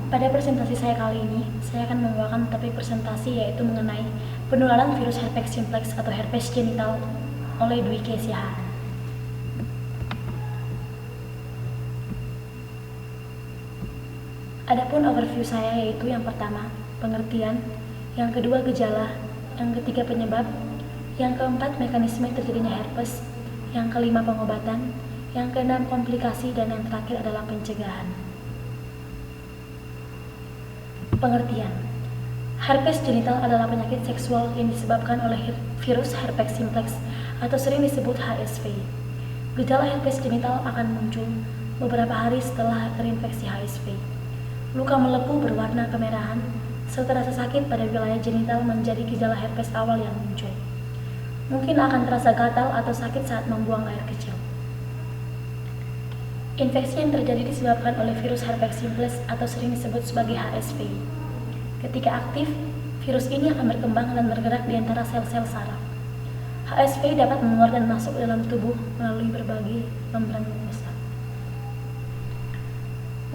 Pada presentasi saya kali ini, saya akan membawakan topik presentasi yaitu mengenai penularan virus herpes simplex atau herpes genital oleh Dwiki Siahaan. Adapun overview saya yaitu yang pertama, pengertian, yang kedua gejala, yang ketiga penyebab, yang keempat mekanisme terjadinya herpes, yang kelima pengobatan, yang keenam komplikasi, dan yang terakhir adalah pencegahan. Pengertian. Herpes genital adalah penyakit seksual yang disebabkan oleh virus herpes simplex atau sering disebut HSV. Gejala herpes genital akan muncul beberapa hari setelah terinfeksi HSV. Luka melepuh berwarna kemerahan, serta rasa sakit pada wilayah genital menjadi gejala herpes awal yang muncul. Mungkin akan terasa gatal atau sakit saat membuang air kecil. Infeksi yang terjadi disebabkan oleh virus herpes simplex atau sering disebut sebagai HSV. Ketika aktif, virus ini akan berkembang dan bergerak di antara sel-sel saraf. HSV dapat mengeluarkan dan masuk ke dalam tubuh melalui berbagai membran mukosa.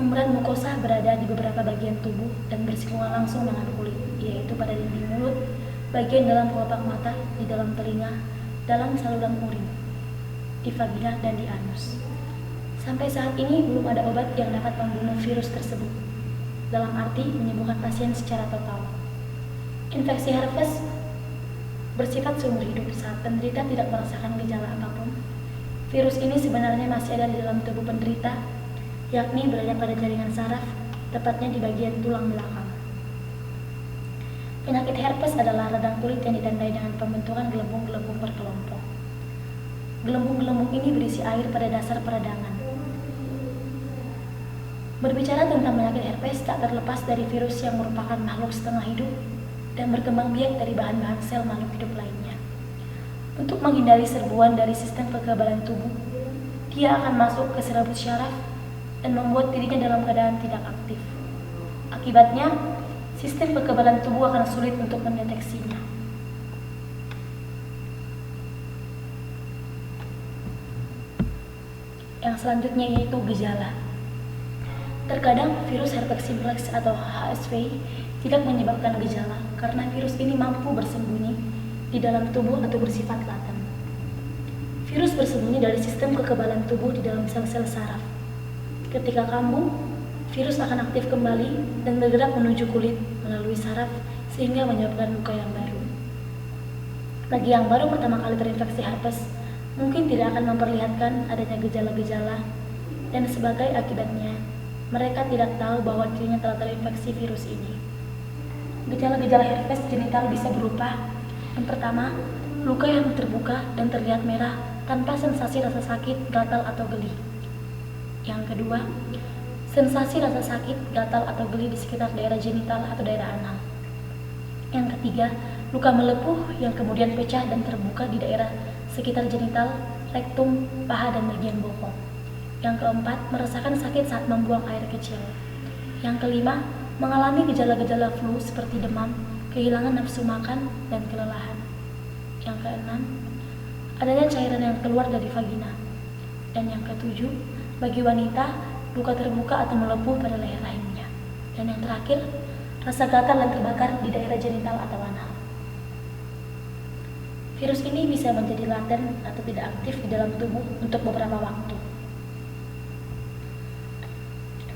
Membran mukosa berada di beberapa bagian tubuh dan bersinggungan langsung dengan kulit, yaitu pada dinding mulut, bagian dalam kelopak mata, di dalam telinga, dalam saluran urin, di vagina, dan di anus. Sampai saat ini belum ada obat yang dapat membunuh virus tersebut, dalam arti menyembuhkan pasien secara total. Infeksi herpes bersifat seumur hidup saat penderita tidak merasakan gejala apapun. Virus ini sebenarnya masih ada di dalam tubuh penderita, yakni berada pada jaringan saraf, tepatnya di bagian tulang belakang. Penyakit herpes adalah radang kulit yang ditandai dengan pembentukan gelembung-gelembung berkelompok. Gelembung-gelembung ini berisi air pada dasar peradangan. Berbicara tentang penyakit herpes tak terlepas dari virus yang merupakan makhluk setengah hidup dan berkembang biak dari bahan-bahan sel makhluk hidup lainnya. Untuk menghindari serbuan dari sistem kekebalan tubuh, dia akan masuk ke serabut syaraf dan membuat dirinya dalam keadaan tidak aktif. Akibatnya, sistem kekebalan tubuh akan sulit untuk mendeteksinya. Yang selanjutnya yaitu gejala. Terkadang virus herpes simplex atau HSV tidak menyebabkan gejala karena virus ini mampu bersembunyi di dalam tubuh atau bersifat laten. Virus bersembunyi dari sistem kekebalan tubuh di dalam sel-sel saraf. Ketika kambuh, virus akan aktif kembali dan bergerak menuju kulit melalui saraf sehingga menyebabkan luka yang baru. Bagi yang baru pertama kali terinfeksi herpes, mungkin tidak akan memperlihatkan adanya gejala-gejala, dan sebagai akibatnya, mereka tidak tahu bahwa dirinya telah terinfeksi virus ini. Gejala-gejala herpes genital bisa berupa: yang pertama, luka yang terbuka dan terlihat merah tanpa sensasi rasa sakit, gatal, atau geli. Yang kedua, sensasi rasa sakit, gatal, atau geli di sekitar daerah genital atau daerah anal. Yang ketiga, luka melepuh yang kemudian pecah dan terbuka di daerah sekitar genital, rektum, paha, dan bagian bokong. Yang keempat, merasakan sakit saat membuang air kecil. Yang kelima, mengalami gejala-gejala flu seperti demam, kehilangan nafsu makan, dan kelelahan. Yang keenam, adanya cairan yang keluar dari vagina. Dan yang ketujuh, bagi wanita, luka terbuka atau melepuh pada leher rahimnya. Dan yang terakhir, rasa gatal dan terbakar di daerah genital atau anal. Virus ini bisa menjadi laten atau tidak aktif di dalam tubuh untuk beberapa waktu.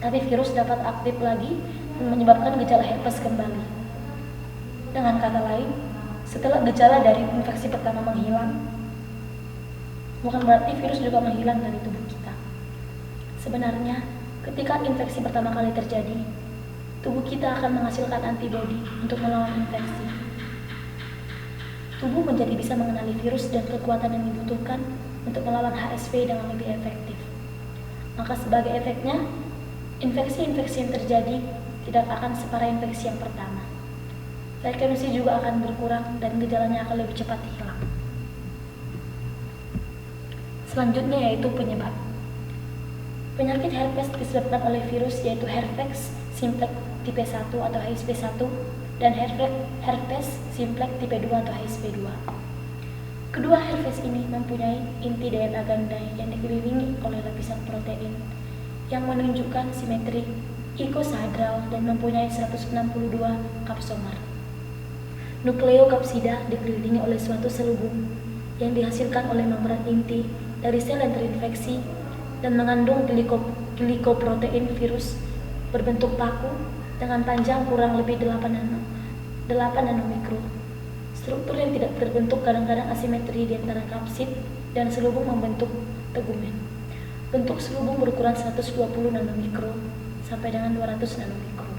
Tapi virus dapat aktif lagi dan menyebabkan gejala herpes kembali. Dengan kata lain, setelah gejala dari infeksi pertama menghilang, bukan berarti virus juga menghilang dari tubuh kita. Sebenarnya, ketika infeksi pertama kali terjadi, tubuh kita akan menghasilkan antibodi untuk melawan infeksi. Tubuh menjadi bisa mengenali virus dan kekuatan yang dibutuhkan untuk melawan HSV dengan lebih efektif. Maka sebagai efeknya, infeksi-infeksi yang terjadi tidak akan separah infeksi yang pertama. Frekuensi juga akan berkurang dan gejalanya akan lebih cepat hilang. Selanjutnya yaitu penyebab. Penyakit herpes disebabkan oleh virus yaitu herpes simplex tipe 1 atau HSV1 dan herpes simplex tipe 2 atau HSV2. Kedua herpes ini mempunyai inti DNA ganda yang dikelilingi oleh lapisan protein yang menunjukkan simetri ikosaedral dan mempunyai 162 kapsomer. Nukleokapsida dikelilingi oleh suatu selubung yang dihasilkan oleh membran inti dari sel yang terinfeksi dan mengandung glikoprotein virus berbentuk paku dengan panjang kurang lebih 8 nanomikro. Struktur yang tidak terbentuk kadang-kadang asimetri di antara kapsid dan selubung membentuk tegumen. Bentuk selubung berukuran 120 nanomikro sampai dengan 200 nanomikro.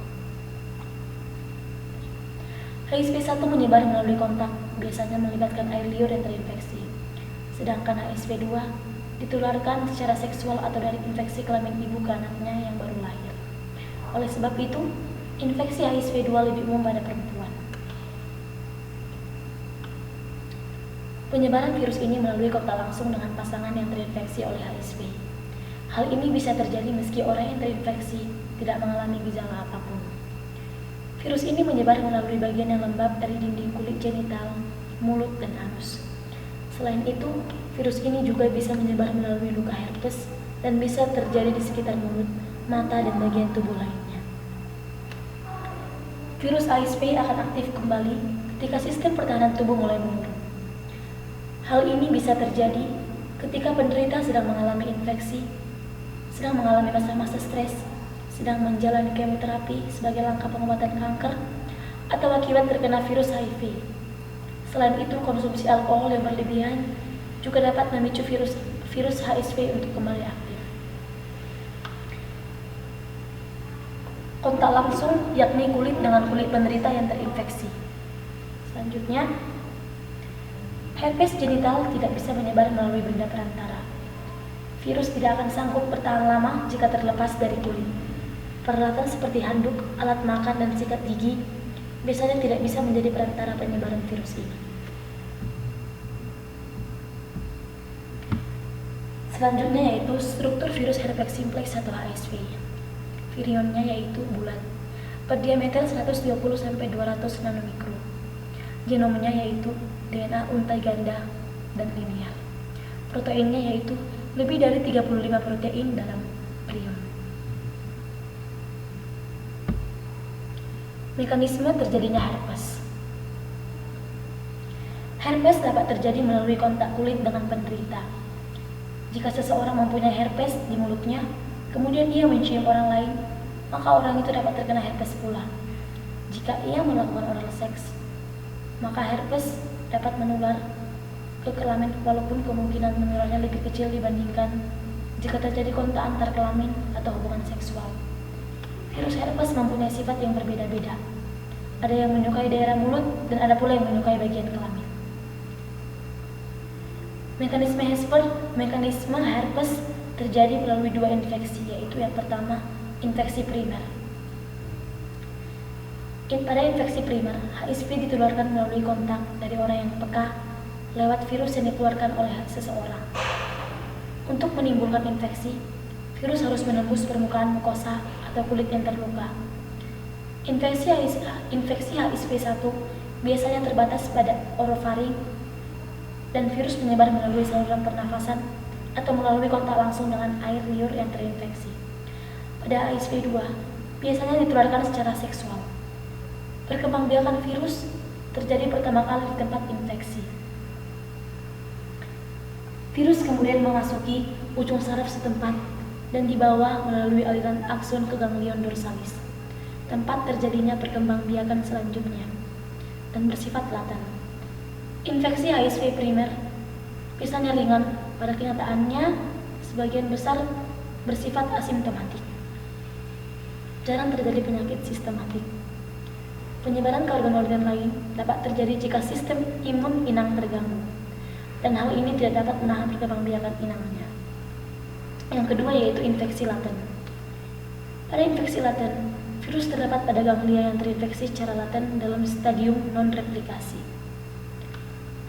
HSV1 menyebar melalui kontak, biasanya melibatkan air liur yang terinfeksi. Sedangkan HSV2 ditularkan secara seksual atau dari infeksi kelamin ibu ke anaknya yang baru lahir. Oleh sebab itu, infeksi HSV2 lebih umum pada perempuan. Penyebaran virus ini melalui kontak langsung dengan pasangan yang terinfeksi oleh HSV. Hal ini bisa terjadi meski orang yang terinfeksi tidak mengalami gejala apapun. Virus ini menyebar melalui bagian yang lembab dari dinding kulit genital, mulut, dan anus. Selain itu, virus ini juga bisa menyebar melalui luka herpes dan bisa terjadi di sekitar mulut, mata, dan bagian tubuh lainnya. Virus HSV akan aktif kembali ketika sistem pertahanan tubuh mulai menurun. Hal ini bisa terjadi ketika penderita sedang mengalami infeksi, sedang mengalami masa-masa stres, sedang menjalani kemoterapi sebagai langkah pengobatan kanker, atau akibat terkena virus HIV. Selain itu, konsumsi alkohol yang berlebihan juga dapat memicu virus HSV untuk kembali aktif. Kontak langsung yakni kulit dengan kulit penderita yang terinfeksi. Selanjutnya, herpes genital tidak bisa menyebar melalui benda perantara. Virus tidak akan sanggup bertahan lama jika terlepas dari kulit. Peralatan seperti handuk, alat makan, dan sikat gigi biasanya tidak bisa menjadi perantara penyebaran virus ini. Selanjutnya yaitu struktur virus herpes simplex atau HSV. Virionnya yaitu bulat, berdiameter 120-200 nanomikro. Genomnya yaitu DNA untai ganda dan linear. Proteinnya yaitu lebih dari 35 protein dalam prion. Mekanisme terjadinya herpes. Herpes dapat terjadi melalui kontak kulit dengan penderita. Jika seseorang mempunyai herpes di mulutnya, kemudian ia mencium orang lain, maka orang itu dapat terkena herpes pula. Jika ia melakukan oral seks, maka herpes dapat menular ke kelamin walaupun kemungkinan menularnya lebih kecil dibandingkan jika terjadi kontak antar kelamin atau hubungan seksual. Virus herpes mempunyai sifat yang berbeda-beda. Ada yang menyukai daerah mulut dan ada pula yang menyukai bagian kelamin. Mekanisme herpes terjadi melalui dua infeksi, yaitu yang pertama, infeksi primer. Pada infeksi primer, HSV ditularkan melalui kontak dari orang yang peka lewat virus yang dikeluarkan oleh seseorang. Untuk menimbulkan infeksi, virus harus menembus permukaan mukosa atau kulit yang terluka. Infeksi HSV1 biasanya terbatas pada orofaring dan virus menyebar melalui saluran pernafasan atau melalui kontak langsung dengan air liur yang terinfeksi. Pada HSV2, biasanya ditularkan secara seksual. Perkembangbiakan virus terjadi pertama kali di tempat infeksi. Virus kemudian memasuki ujung saraf setempat dan dibawa melalui aliran akson ke ganglion dorsalis, tempat terjadinya perkembangbiakan selanjutnya, dan bersifat laten. Infeksi HSV primer biasanya ringan, pada kenyataannya sebagian besar bersifat asimptomatik. Jarang terjadi penyakit sistematik. Penyebaran ke organ-organ lain dapat terjadi jika sistem imun inang terganggu, dan hal ini tidak dapat menahan perkembangbiakan inangnya. Yang kedua yaitu infeksi laten. Pada infeksi laten, virus terdapat pada ganglia yang terinfeksi secara laten dalam stadium non-replikasi.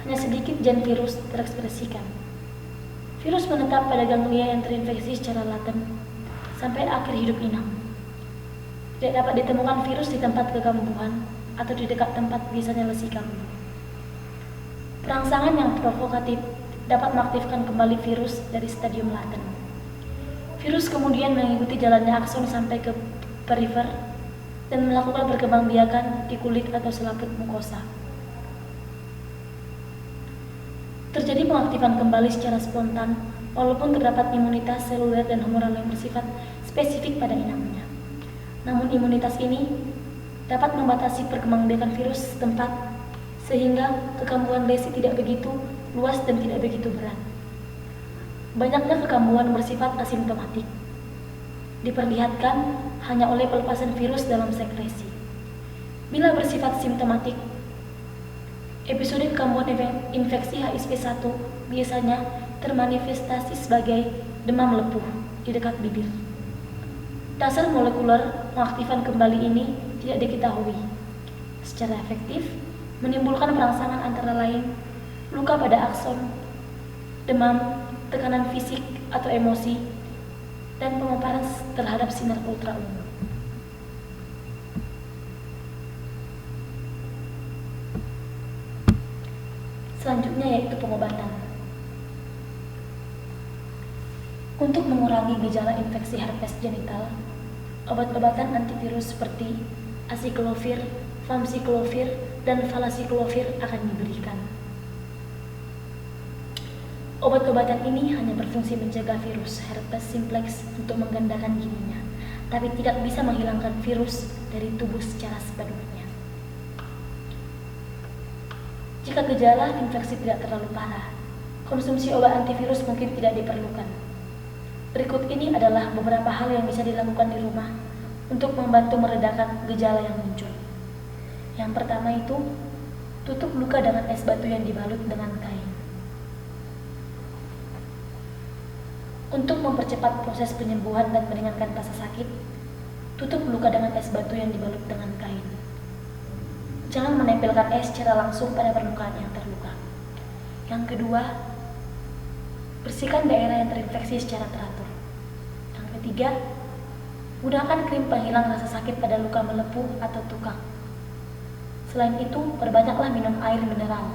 Hanya sedikit gen virus terekspresikan. Virus menetap pada ganglia yang terinfeksi secara laten sampai akhir hidup inang. Tidak dapat ditemukan virus di tempat kekambuhan atau di dekat tempat biasanya lesi kambuh. Perangsangan yang provokatif dapat mengaktifkan kembali virus dari stadium laten. Virus kemudian mengikuti jalannya akson sampai ke perifer, dan melakukan perkembangbiakan di kulit atau selaput mukosa. Terjadi pengaktifan kembali secara spontan, walaupun terdapat imunitas seluler dan humoral yang bersifat spesifik pada inangnya. Namun imunitas ini dapat membatasi perkembangbiakan virus setempat, sehingga kekambuhan lesi tidak begitu luas dan tidak begitu berat. Banyaknya kekambuhan bersifat asimptomatik, diperlihatkan hanya oleh pelepasan virus dalam sekresi. Bila bersifat simptomatik, episode kekambuhan infeksi HSV-1 biasanya termanifestasi sebagai demam lepuh di dekat bibir. Dasar molekuler pengaktifan kembali ini tidak diketahui. Secara efektif, menimbulkan perangsangan antara lain luka pada akson, demam, tekanan fisik atau emosi, dan pemaparan terhadap sinar ultraviolet. Selanjutnya yaitu pengobatan. Untuk mengurangi gejala infeksi herpes genital, obat-obatan antivirus seperti acyclovir, famciclovir, dan valacyclovir akan diberikan. Obat-obatan ini hanya berfungsi mencegah virus herpes simplex untuk menggandakan giginya, tapi tidak bisa menghilangkan virus dari tubuh secara sepenuhnya. Jika gejala infeksi tidak terlalu parah, konsumsi obat antivirus mungkin tidak diperlukan. Berikut ini adalah beberapa hal yang bisa dilakukan di rumah untuk membantu meredakan gejala yang muncul. Yang pertama itu, tutup luka dengan es batu yang dibalut dengan kain. Untuk mempercepat proses penyembuhan dan meringankan rasa sakit, tutup luka dengan es batu yang dibalut dengan kain. Jangan menempelkan es secara langsung pada permukaan yang terluka. Yang kedua, bersihkan daerah yang terinfeksi secara teratur. Yang ketiga, gunakan krim penghilang rasa sakit pada luka melepuh atau tukang. Selain itu, perbanyaklah minum air mineral.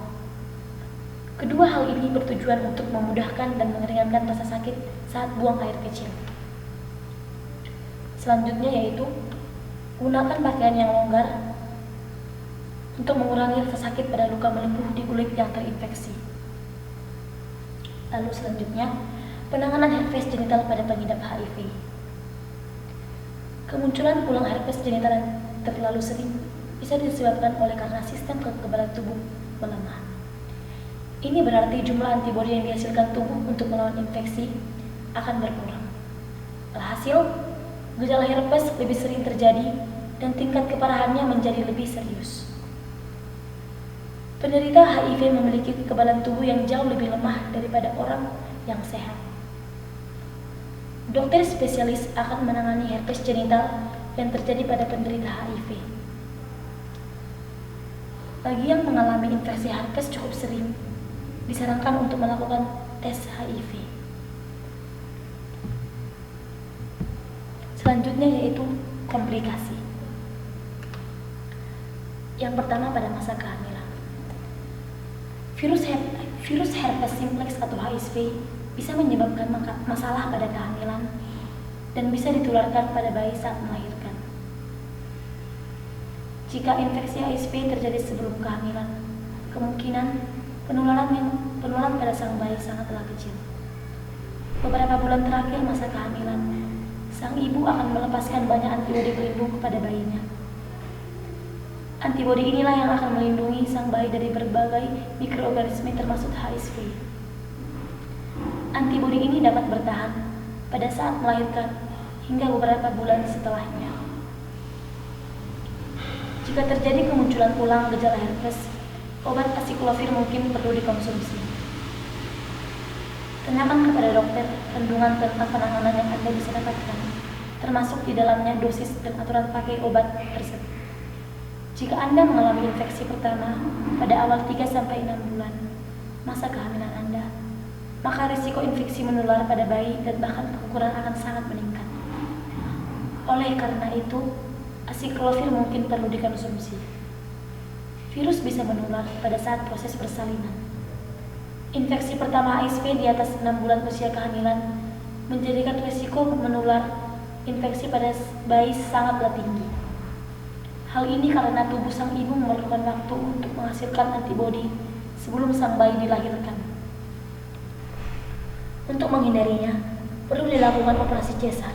Kedua hal ini bertujuan untuk memudahkan dan meringankan rasa sakit saat buang air kecil. Selanjutnya yaitu, gunakan pakaian yang longgar untuk mengurangi rasa sakit pada luka melepuh di kulit yang terinfeksi. Lalu selanjutnya, penanganan herpes genital pada pengidap HIV. Kemunculan ulang herpes genital yang terlalu sering bisa disebabkan oleh karena sistem kekebalan tubuh melemah. Ini berarti jumlah antibodi yang dihasilkan tubuh untuk melawan infeksi akan berkurang. Alhasil, gejala herpes lebih sering terjadi dan tingkat keparahannya menjadi lebih serius. Penderita HIV memiliki kekebalan tubuh yang jauh lebih lemah daripada orang yang sehat. Dokter spesialis akan menangani herpes genital yang terjadi pada penderita HIV. Bagi yang mengalami infeksi herpes cukup sering, disarankan untuk melakukan tes HIV. Selanjutnya yaitu komplikasi. Yang pertama pada masa kehamilan. Virus herpes simplex atau HSV bisa menyebabkan masalah pada kehamilan dan bisa ditularkan pada bayi saat melahirkan. Jika infeksi HSV terjadi sebelum kehamilan, kemungkinan penularan pada sang bayi sangatlah kecil. Beberapa bulan terakhir masa kehamilan, sang ibu akan melepaskan banyak antibodi pelindung kepada bayinya. Antibodi inilah yang akan melindungi sang bayi dari berbagai mikroorganisme termasuk HSV. Antibodi ini dapat bertahan pada saat melahirkan hingga beberapa bulan setelahnya. Jika terjadi kemunculan ulang gejala herpes, obat acyclovir mungkin perlu dikonsumsi. Tanyakan kepada dokter kandungan tentang penanganan yang Anda bisa dapatkan, termasuk di dalamnya dosis dan aturan pakai obat tersebut. Jika Anda mengalami infeksi pertama pada awal 3-6 bulan masa kehamilan Anda, maka risiko infeksi menular pada bayi dan bahkan keguguran akan sangat meningkat. Oleh karena itu, acyclovir mungkin perlu dikonsumsi. Virus bisa menular pada saat proses persalinan. Infeksi pertama HSV di atas 6 bulan usia kehamilan menjadikan risiko menular infeksi pada bayi sangatlah tinggi. Hal ini karena tubuh sang ibu memerlukan waktu untuk menghasilkan antibodi sebelum sang bayi dilahirkan. Untuk menghindarinya, perlu dilakukan operasi cesar.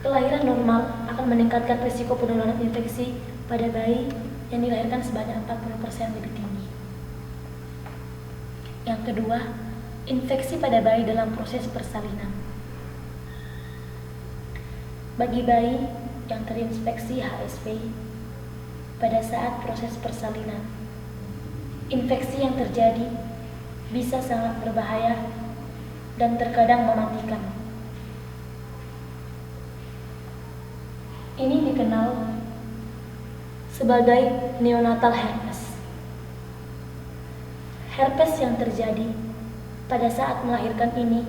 Kelahiran normal akan meningkatkan risiko penularan infeksi pada bayi yang dilahirkan sebanyak 40% lebih tinggi. Yang kedua, infeksi pada bayi dalam proses persalinan. Bagi bayi yang terinfeksi HSV pada saat proses persalinan, infeksi yang terjadi bisa sangat berbahaya dan terkadang mematikan. Ini dikenal sebagai neonatal herpes. Herpes yang terjadi pada saat melahirkan ini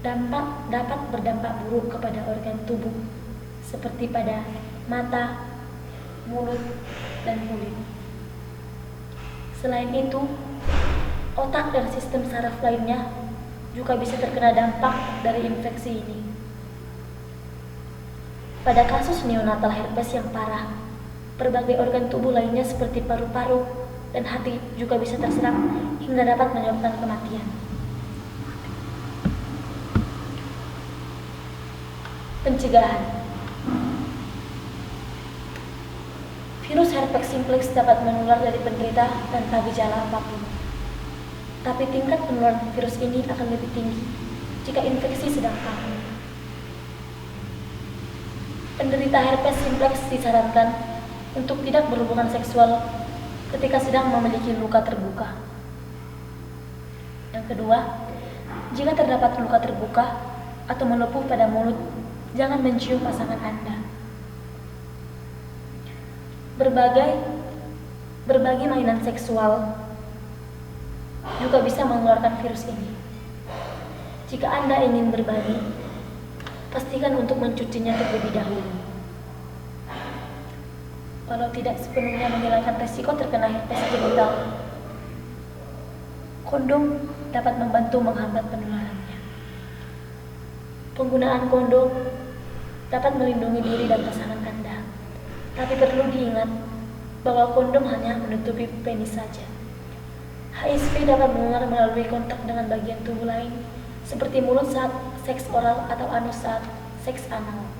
dapat berdampak buruk kepada organ tubuh seperti pada mata, mulut, dan kulit. Selain itu, otak dan sistem saraf lainnya juga bisa terkena dampak dari infeksi ini. Pada kasus neonatal herpes yang parah, berbagai organ tubuh lainnya seperti paru-paru dan hati juga bisa terserang hingga dapat menyebabkan kematian. Pencegahan. Virus herpes simplex dapat menular dari penderita tanpa gejala apapun. Tapi tingkat penularan virus ini akan lebih tinggi jika infeksi sedang kambuh. Penderita herpes simplex disarankan untuk tidak berhubungan seksual ketika sedang memiliki luka terbuka. Yang kedua, jika terdapat luka terbuka atau melepuh pada mulut, jangan mencium pasangan Anda. Berbagai mainan seksual juga bisa mengeluarkan virus ini. Jika Anda ingin berbagi, pastikan untuk mencucinya terlebih dahulu. Walau tidak sepenuhnya menghilangkan resiko terkena herpes genital, kondom dapat membantu menghambat penularannya. Penggunaan kondom dapat melindungi diri dan pasangan Anda, tapi perlu diingat bahwa kondom hanya menutupi penis saja. HSV dapat menular melalui kontak dengan bagian tubuh lain, seperti mulut saat seks oral atau anus saat seks anal.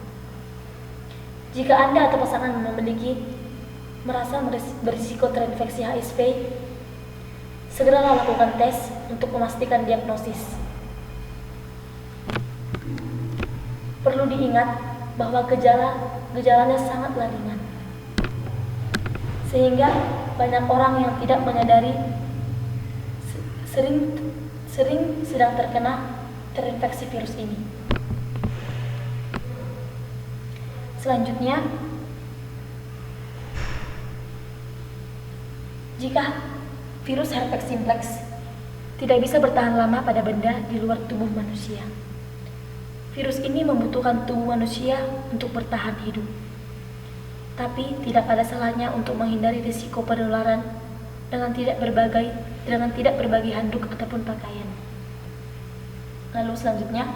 Jika Anda atau pasangan merasa berisiko terinfeksi HSV, segeralah lakukan tes untuk memastikan diagnosis. Perlu diingat bahwa gejalanya sangatlah ringan, sehingga banyak orang yang tidak menyadari sering sedang terkena terinfeksi virus ini. Selanjutnya, jika virus herpes simplex tidak bisa bertahan lama pada benda di luar tubuh manusia, virus ini membutuhkan tubuh manusia untuk bertahan hidup. Tapi tidak ada salahnya untuk menghindari risiko penularan dengan tidak berbagi handuk ataupun pakaian. Lalu selanjutnya,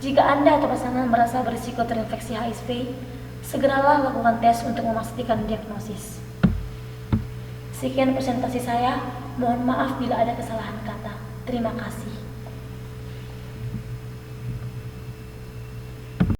jika Anda atau pasangan merasa berisiko terinfeksi HSV, segeralah lakukan tes untuk memastikan diagnosis. Sekian presentasi saya, mohon maaf bila ada kesalahan kata. Terima kasih.